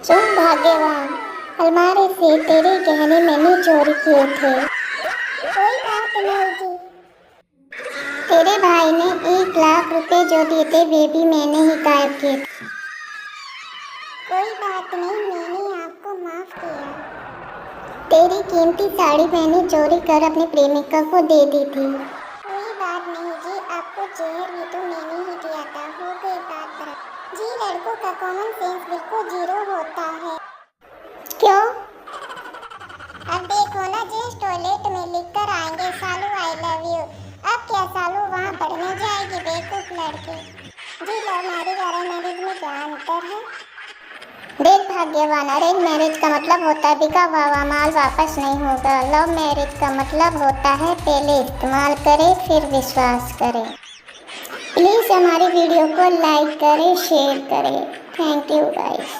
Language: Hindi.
तुम भाग्यवान, अलमारी से तेरे गहने मैंने चोरी किए थे। कोई बात नहीं जी। तेरे भाई ने 1 लाख रुपए जो दिए थे वे भी मैंने ही गायब किए थे। कोई बात नहीं, मैंने आपको माफ किया। तेरी कीमती साड़ी मैंने चोरी कर अपने प्रेमिका को दे दी थी। कोई बात नहीं जी, आपको जहर भी तो मैंने ही दिया था। हो गई बात बराबर। जी, लड़कों का कॉमन सेंस बिल्कुल 0 होता है। क्यों? अब देखो ना, जेंट्स टॉयलेट में लिखकर आएंगे सालू आई लव यू। अब क्या सालू वहाँ पढ़ने जाएगी बेवकूफ लड़के। जी, लव मैरिज और अरेंज मैरिज में क्या अंतर है? देख भाग्यवान, अरेंज मैरिज का मतलब होता है बिका हुआ माल वापस नहीं होगा। लव मैरिज का मतलब होता है पहले इस्तेमाल करें फिर विश्वास करें। प्लीज़ हमारी वीडियो को लाइक करें, शेयर करें। Thank you guys.